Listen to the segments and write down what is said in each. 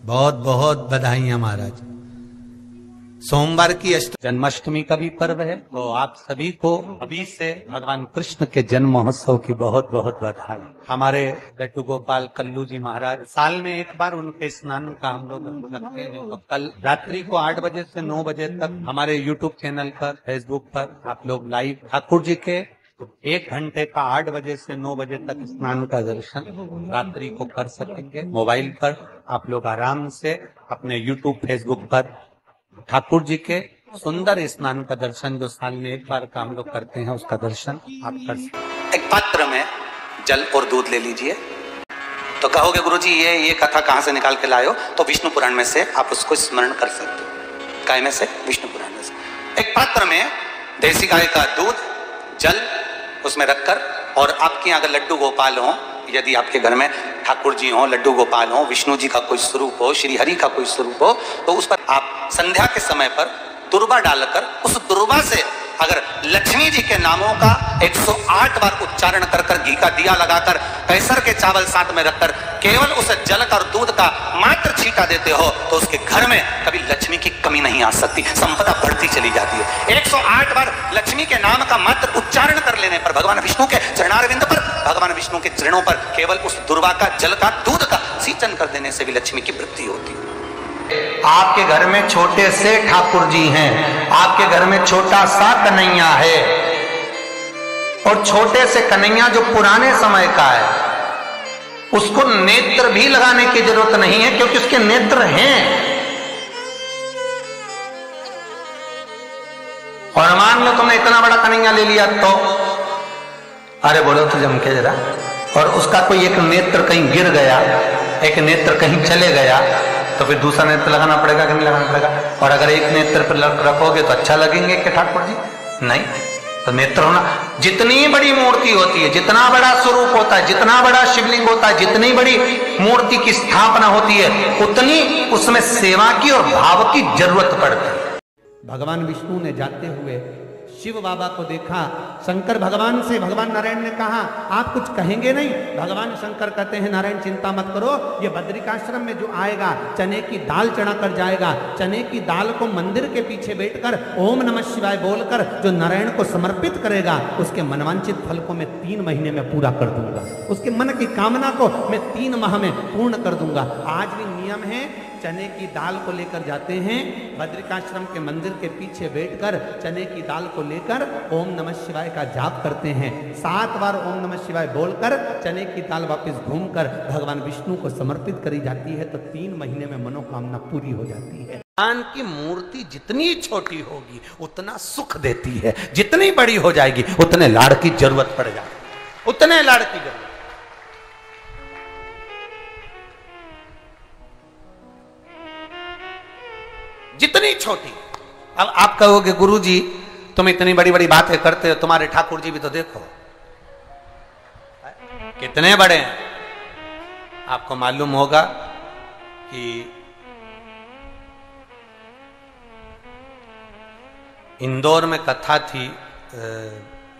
बहुत बहुत बधाइयां महाराज। सोमवार की जन्माष्टमी का भी पर्व है, तो आप सभी को अभी से भगवान कृष्ण के जन्म महोत्सव की बहुत बहुत बधाई। हमारे लड्डू गोपाल कल्लू जी महाराज साल में एक बार उनके स्नान का हम लोग रखते हैं। तो कल रात्रि को 8 बजे से 9 बजे तक हमारे यूट्यूब चैनल पर, फेसबुक पर आप लोग लाइव ठाकुर जी के 1 घंटे का 8 बजे से 9 बजे तक स्नान का दर्शन रात्रि को कर सकेंगे। मोबाइल पर आप लोग आराम से अपने यूट्यूब फेसबुक पर ठाकुर जी के सुंदर स्नान का दर्शन, जो साल में एक बार का हम लोग करते हैं, उसका दर्शन आप कर सकते। एक पात्र में जल और दूध ले लीजिए। तो कहोगे गुरुजी ये कथा कहां से निकाल के लाए हो? तो विष्णु पुराण में से आप उसको स्मरण कर सकते हो। काय में से? विष्णु पुराण में से। एक पात्र में देसी गाय का दूध, जल उसमें रखकर, और आपके यहाँ अगर लड्डू गोपाल हो, यदि आपके घर में ठाकुर जी हो, लड्डू गोपाल हो, विष्णु जी का कोई स्वरूप हो, श्री हरि का कोई स्वरूप हो, तो उस पर आप संध्या के समय पर दुर्वा डालकर उस दुर्वा से अगर लक्ष्मी जी के नामों का 108 बार उच्चारण कर कर, घी का दिया लगाकर, कैसर के चावल साथ में रखकर केवल उस जल का और दूध का मात्र छींटा देते हो, तो उसके घर में कभी लक्ष्मी की कमी नहीं आ सकती, संपदा बढ़ती चली जाती है। 108 बार लक्ष्मी के नाम का मात्र उच्चारण कर लेने पर, भगवान विष्णु के चरणारविंद पर, भगवान विष्णु के चरणों पर केवल उस दुर्वा का, जल का, दूध का सिंचन कर देने से भी लक्ष्मी की वृद्धि होती है। आपके घर में छोटे से ठाकुर जी हैं, आपके घर में छोटा सा कन्हैया है, और छोटे से कन्हैया जो पुराने समय का है, उसको नेत्र भी लगाने की जरूरत नहीं है, क्योंकि उसके नेत्र हैं। और मान लो तुमने इतना बड़ा कन्हैया ले लिया, तो अरे बोलो तो जम के जरा, और उसका कोई एक नेत्र कहीं गिर गया, एक नेत्र कहीं चले गया, तो फिर दूसरा नेत्र लगाना पड़ेगा कि नहीं लगाना पड़ेगा? और अगर एक नेत्र पर रखोगे तो अच्छा लगेंगे कि ठाकुर जी? नहीं। तो नेत्र होना, जितनी बड़ी मूर्ति होती है, जितना बड़ा स्वरूप होता है, जितना बड़ा शिवलिंग होता है, जितनी बड़ी मूर्ति की स्थापना होती है, उतनी उसमें सेवा की और भाव की जरूरत पड़ती है। भगवान विष्णु ने जाते हुए शिव बाबा को देखा। शंकर भगवान से, भगवान नारायण ने कहा आप कुछ कहेंगे नहीं? भगवान शंकर कहते हैं नारायण चिंता मत करो, ये बद्रिकाश्रम में जो आएगा चने की दाल चढ़ा कर जाएगा, चने की दाल को मंदिर के पीछे बैठकर ओम नमः शिवाय बोलकर जो नारायण को समर्पित करेगा, उसके मनवांचित फल को मैं 3 महीने में पूरा कर दूंगा, उसके मन की कामना को मैं 3 माह में पूर्ण कर दूंगा। आज भी नियम है, चने की दाल को लेकर जाते हैं, बद्रिकाश्रम के मंदिर के पीछे बैठकर चने की दाल को लेकर ओम नमः शिवाय का जाप करते हैं। 7 बार ओम नमः शिवाय बोलकर चने की दाल वापस घूमकर भगवान विष्णु को समर्पित करी जाती है, तो 3 महीने में मनोकामना पूरी हो जाती है। भगवान की मूर्ति जितनी छोटी होगी उतना सुख देती है, जितनी बड़ी हो जाएगी उतने लाड़ की जरूरत पड़ जाएगी, उतने लाड़ की जरूरत। जितनी छोटी। अब आप कहोगे गुरुजी तुम इतनी बड़ी बड़ी बातें करते हो, तुम्हारे ठाकुर जी भी तो देखो कितने बड़े हैं। आपको मालूम होगा कि इंदौर में कथा थी,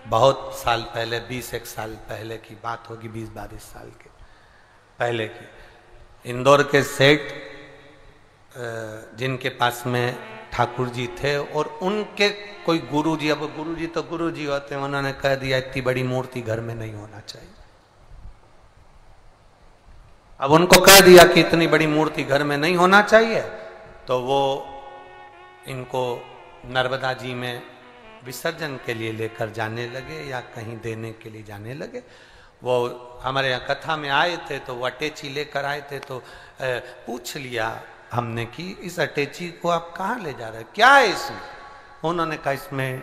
बहुत साल पहले, 20-1 साल पहले की बात होगी, 20-22 साल के पहले की। इंदौर के सेठ जिनके पास में ठाकुर जी थे, और उनके कोई गुरुजी, अब गुरुजी तो गुरुजी होते हैं, उन्होंने कह दिया इतनी बड़ी मूर्ति घर में नहीं होना चाहिए। अब उनको कह दिया कि इतनी बड़ी मूर्ति घर में नहीं होना चाहिए, तो वो इनको नर्मदा जी में विसर्जन के लिए लेकर जाने लगे या कहीं देने के लिए जाने लगे। वो हमारे यहाँ कथा में आए थे, तो वो अटैची लेकर आए थे, तो पूछ लिया हमने कि इस अटैची को आप कहाँ ले जा रहे हैं, क्या है इसमें? उन्होंने कहा इसमें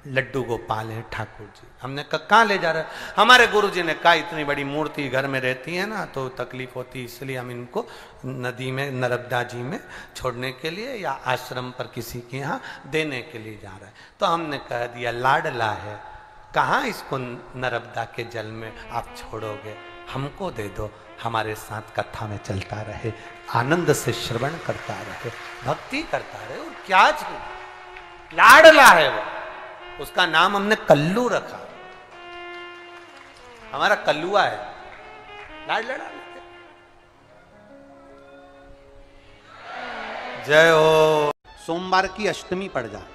लड्डू गोपाल हैं ठाकुर जी। हमने कहा कहाँ ले जा रहे हैं? हमारे गुरुजी ने कहा इतनी बड़ी मूर्ति घर में रहती है ना, तो तकलीफ होती, इसलिए हम इनको नदी में, नर्मदा जी में छोड़ने के लिए या आश्रम पर किसी के यहाँ देने के लिए जा रहे हैं। तो हमने कह दिया लाडला है, कहाँ इसको नर्मदा के जल में आप छोड़ोगे, हमको दे दो, हमारे साथ कथा में चलता रहे, आनंद से श्रवण करता रहे, भक्ति करता रहे। और क्या चीज लाडला है वो, उसका नाम हमने कल्लू रखा, हमारा कल्लुआ है, लाड लड़ा। जय हो। सोमवार की अष्टमी पड़ जाए,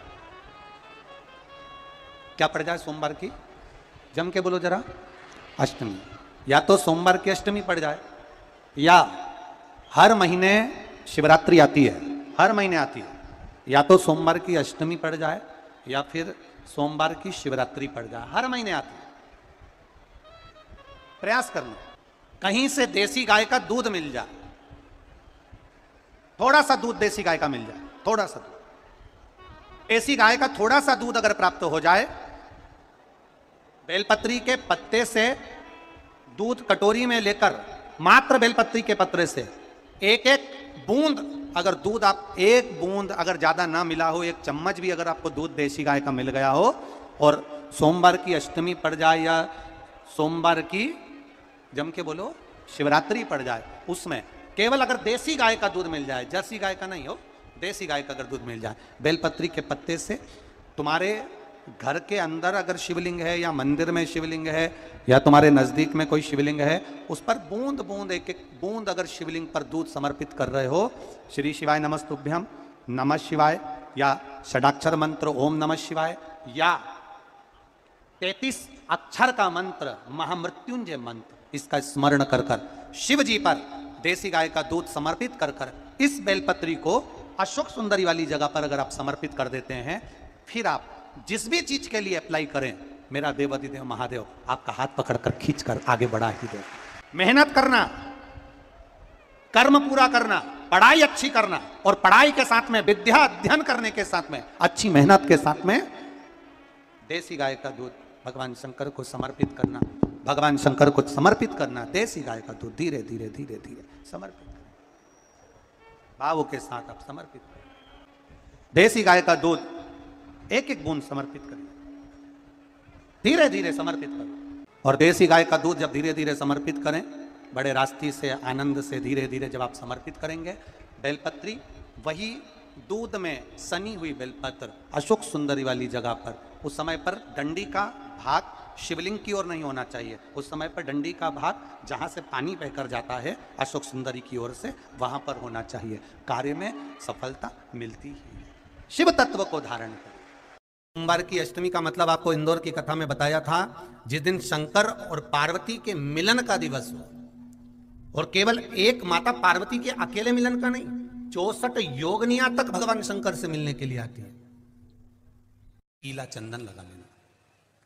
क्या पड़ जाए सोमवार की? जम के बोलो जरा। अष्टमी, या तो सोमवार की अष्टमी पड़ जाए, या हर महीने शिवरात्रि आती है, हर महीने आती है, या तो सोमवार की अष्टमी पड़ जाए या फिर सोमवार की शिवरात्रि पड़ जाए, हर महीने आती है। प्रयास करना कहीं से देसी गाय का दूध मिल जाए, थोड़ा सा दूध देसी गाय का मिल जाए, थोड़ा सा दूध देसी गाय का, थोड़ा सा दूध अगर प्राप्त हो जाए, बेलपत्री के पत्ते से दूध कटोरी में लेकर, मात्र बेलपत्री के पत्रे से एक एक बूंद अगर दूध, आप एक बूंद अगर ज्यादा ना मिला हो, एक चम्मच भी अगर आपको दूध देसी गाय का मिल गया हो, और सोमवार की अष्टमी पड़ जाए या सोमवार की, जम के बोलो, शिवरात्रि पड़ जाए, उसमें केवल अगर देसी गाय का दूध मिल जाए, जर्सी गाय का नहीं हो, देसी गाय का अगर दूध मिल जाए, बेलपत्री के पत्ते से, तुम्हारे घर के अंदर अगर शिवलिंग है या मंदिर में शिवलिंग है या तुम्हारे नजदीक में कोई शिवलिंग है, उस पर बूंद बूंद, एक एक बूंद अगर शिवलिंग पर दूध समर्पित कर रहे हो, श्री शिवाय नमस्तुभ्यम, नमः शिवाय, या षडाक्षर मंत्र ओम नमः शिवाय, या 33 अक्षर का मंत्र महामृत्युंजय मंत्र, इसका स्मरण कर कर शिव जी पर देसी गाय का दूध समर्पित कर कर इस बेलपत्री को अशोक सुंदरी वाली जगह पर अगर आप समर्पित कर देते हैं, फिर आप जिस भी चीज के लिए अप्लाई करें, मेरा देवाधिदेव महादेव आपका हाथ पकड़कर खींचकर आगे बढ़ा ही दे। मेहनत करना, कर्म पूरा करना, पढ़ाई अच्छी करना, और पढ़ाई के साथ में विद्या अध्ययन करने के साथ में, अच्छी मेहनत के साथ में देसी गाय का दूध भगवान शंकर को समर्पित करना, भगवान शंकर को समर्पित करना, देसी गाय का दूध धीरे धीरे धीरे धीरे समर्पित करना, भावों के साथ आप समर्पित करें। देसी गाय का दूध एक एक बूंद समर्पित करें, धीरे धीरे समर्पित करें। और देसी गाय का दूध जब धीरे धीरे समर्पित करें, बड़े रास्ते से, आनंद से धीरे धीरे जब आप समर्पित करेंगे, बेलपत्री वही दूध में सनी हुई बेलपत्र अशोक सुंदरी वाली जगह पर, उस समय पर डंडी का भाग शिवलिंग की ओर नहीं होना चाहिए, उस समय पर डंडी का भाग जहां से पानी बहकर जाता है अशोक सुंदरी की ओर से, वहां पर होना चाहिए। कार्य में सफलता मिलती है। शिव तत्व को धारण करें। सोमवार की अष्टमी का मतलब आपको इंदौर की कथा में बताया था, जिस दिन शंकर और पार्वती के मिलन का दिवस हो, और केवल एक माता पार्वती के अकेले मिलन का नहीं, 64 योगनियां तक भगवान शंकर से मिलने के लिए आती है। पीला चंदन लगा लेना,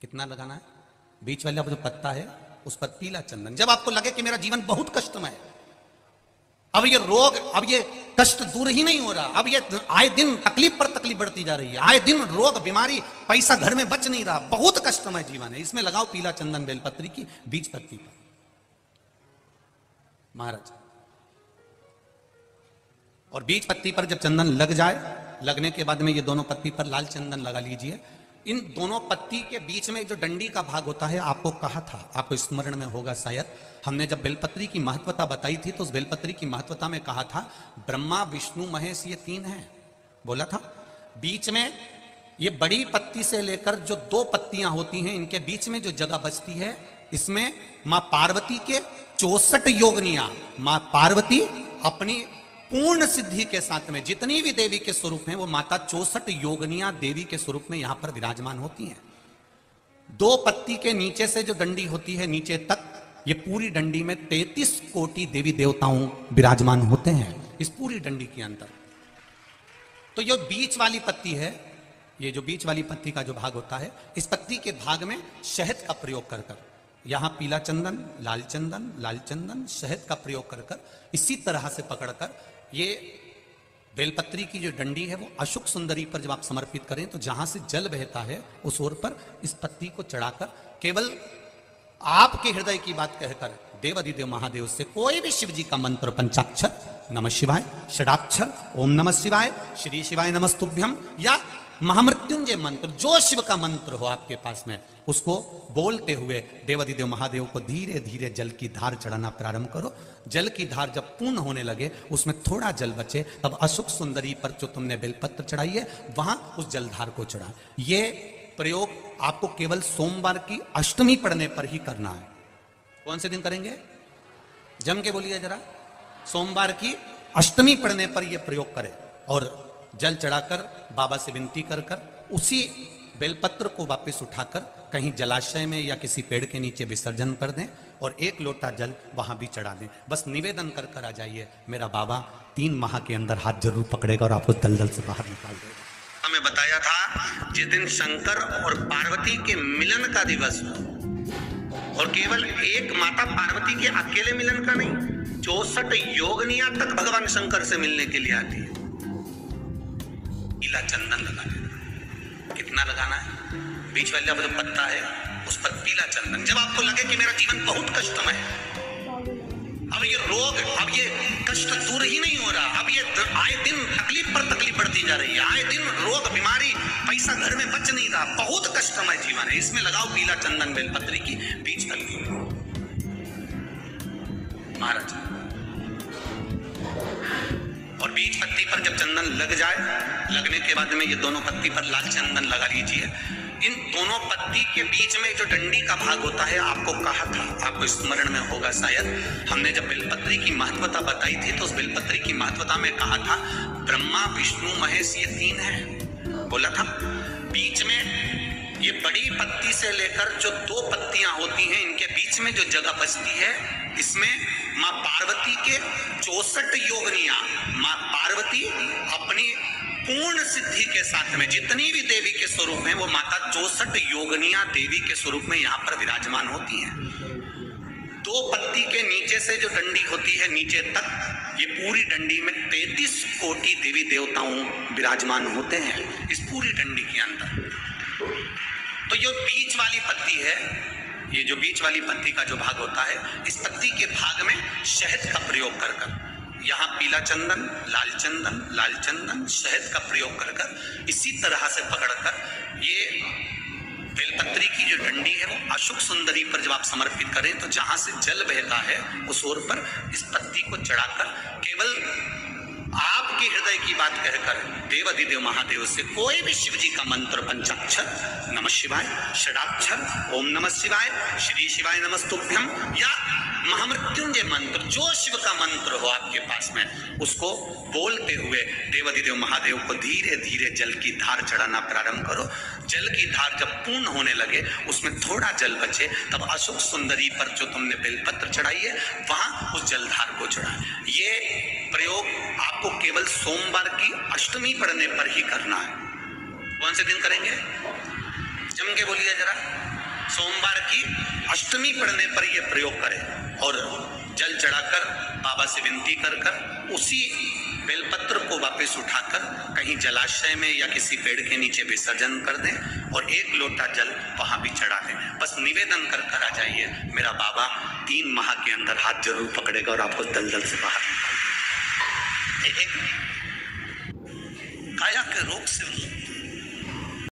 कितना लगाना है? बीच वाला जो पत्ता है उस पर पीला चंदन। जब आपको लगे कि मेरा जीवन बहुत कष्टमय है, अब ये रोग, अब ये कष्ट दूर ही नहीं हो रहा, अब ये आए दिन तकलीफ पर तकलीफ बढ़ती जा रही है, आए दिन रोग, बीमारी, पैसा घर में बच नहीं रहा, बहुत कष्टमय जीवन है, इसमें लगाओ पीला चंदन बेलपत्री की बीज पत्ती पर। महाराज, और बीज पत्ती पर जब चंदन लग जाए, लगने के बाद में ये दोनों पत्ती पर लाल चंदन लगा लीजिए। इन दोनों पत्ती के बीच में जो डंडी का भाग होता है, आपको कहा था, आपको स्मरण में होगा शायद, हमने जब बेलपत्री की महत्वता बताई थी तो उस बेलपत्री की महत्वता में कहा था ब्रह्मा विष्णु महेश ये 3 हैं, बोला था। बीच में ये बड़ी पत्ती से लेकर जो 2 पत्तियां होती हैं, इनके बीच में जो जगह बचती है, इसमें मां पार्वती के 64 योगनियां, मां पार्वती अपनी पूर्ण सिद्धि के साथ में जितनी भी देवी के स्वरूप हैं, वो माता 64 योगनियां देवी के स्वरूप में यहां पर विराजमान होती हैं। 2 पत्ती के नीचे से जो डंडी होती है नीचे तक, ये पूरी डंडी में 33 कोटि देवी देवताओं विराजमान होते हैं इस पूरी डंडी के अंदर। तो ये बीच वाली पत्ती है, ये जो बीच वाली पत्ती का जो भाग होता है, इस पत्ती के भाग में शहद का प्रयोग कर कर, यहां पीला चंदन, लाल चंदन, शहद का प्रयोग कर कर, इसी तरह से पकड़कर ये बेलपत्री की जो डंडी है वो अशोक सुंदरी पर जब आप समर्पित करें, तो जहां से जल बहता है उस ओर पर इस पत्ती को चढ़ाकर केवल आपके हृदय की बात कहकर देवाधिदेव महादेव से कोई भी शिव जी का मंत्र, पंचाक्षर नमः शिवाय, षडाक्षर ओम नमः शिवाय, श्री शिवाय नमस्तुभ्यम, या महामृत्युंजय मंत्र, जो शिव का मंत्र हो आपके पास में, उसको बोलते हुए देवाधिदेव महादेव को धीरे धीरे जल की धार चढ़ाना प्रारंभ करो। जल की धार जब पूर्ण होने लगे, उसमें थोड़ा जल बचे, तब अशोक सुंदरी पर जो तुमने बेलपत्र चढ़ाई है वहां उस जलधार को चढ़ा। ये प्रयोग आपको केवल सोमवार की अष्टमी पढ़ने पर ही करना है। कौन से दिन करेंगे? जम के बोलिए जरा। सोमवार की अष्टमी पढ़ने पर यह प्रयोग करें। और जल चढ़ाकर बाबा से विनती कर कर उसी बेलपत्र को वापस उठाकर कहीं जलाशय में या किसी पेड़ के नीचे विसर्जन कर दें और 1 लोटा जल वहां भी चढ़ा दें। बस निवेदन कर कर आ जाइए, मेरा बाबा 3 माह के अंदर हाथ जरूर पकड़ेगा और आपको दलदल से बाहर निकाल देगा। हमें बताया था जिस दिन शंकर और पार्वती के मिलन का दिवस हो, और केवल एक माता पार्वती के अकेले मिलन का नहीं, 64 योगनियां तक भगवान शंकर से मिलने के लिए आती है। पीला चंदन लगा देना। कितना लगाना है? बीच वाला जो पत्ता है उस पर पीला चंदन। जब आपको लगे कि मेरा जीवन बहुत कष्टमय है, अब ये रोग, अब ये कष्ट दूर ही नहीं हो रहा, अब ये आए दिन तकलीफ पर तकलीफ बढ़ती जा रही है, आए दिन रोग बीमारी, पैसा घर में बच नहीं रहा, बहुत कष्टमय जीवन है, इसमें लगाओ पीला चंदन बेलपत्री की बीज पत्ती। महाराज, और बीज पत्ती पर जब चंदन लग जाए, लगने के बाद में ये दोनों पत्ती पर लाल चंदन लगा लीजिए। इन दोनों पत्ती के बीच में जो डंडी का भाग होता है, आपको कहा था, आपको स्मरण में होगा शायद, हमने जब बेलपत्री की महत्वता बताई थी तो उस बेलपत्री की महत्वता में कहा था ब्रह्मा विष्णु महेश ये 3 है, बोला था। बीच में ये बड़ी पत्ती से लेकर जो 2 पत्तियां होती हैं, इनके बीच में जो जगह बचती है, इसमें माँ पार्वती के 64 योगनियां, माँ पार्वती अपनी पूर्ण सिद्धि के साथ में जितनी भी देवी के स्वरूप हैं, वो माता 64 योगनियां देवी के स्वरूप में यहाँ पर विराजमान होती हैं। 2 पत्ती के नीचे से जो डंडी होती है नीचे तक, ये पूरी डंडी में 33 कोटि देवी देवताओं विराजमान होते हैं इस पूरी डंडी के अंदर। तो ये बीच वाली पत्ती है, ये जो बीच वाली पत्ती का जो भाग होता है, इस पत्ती के भाग में शहद का प्रयोग कर कर, यहाँ पीला चंदन, लाल चंदन, शहद का प्रयोग कर कर इसी तरह से पकड़कर ये बेलपत्री की जो डंडी है वो अशोक सुंदरी पर जब आप समर्पित करें तो जहां से जल बहता है उस ओर पर इस पत्ती को चढ़ाकर केवल आपके हृदय की बात कहकर देवाधिदेव महादेव से कोई भी शिव जी का मंत्र, पंचाक्षर, नमः शिवाय, षडाक्षर, ओम नमः शिवाय, श्री शिवाय नमस्तुभ्यम, या महामृत्युंजय मंत्र, जो शिव का मंत्र हो आपके पास में, उसको बोलते हुए देवाधिदेव महादेव को धीरे धीरे जल की धार चढ़ाना प्रारंभ करो। जल की धार जब पूर्ण होने लगे, उसमें थोड़ा जल बचे, तब अशोक सुंदरी पर जो तुमने बेलपत्र चढ़ाई है वहां उस जलधार को चढ़ाए। ये प्रयोग आपको केवल सोमवार की अष्टमी पढ़ने पर ही करना है। कौन से दिन करेंगे? जम के बोलिए जरा। सोमवार की अष्टमी पढ़ने पर यह प्रयोग करें और जल चढ़ाकर बाबा से विनती कर कर उसी बेलपत्र को वापस उठाकर कहीं जलाशय में या किसी पेड़ के नीचे विसर्जन कर दें और 1 लोटा जल वहां भी चढ़ा दें। बस निवेदन कर कर आ जाइए, मेरा बाबा 3 माह के अंदर हाथ जरूर पकड़ेगा और आपको दलदल से बाहर निकालेगा। काया के रोग से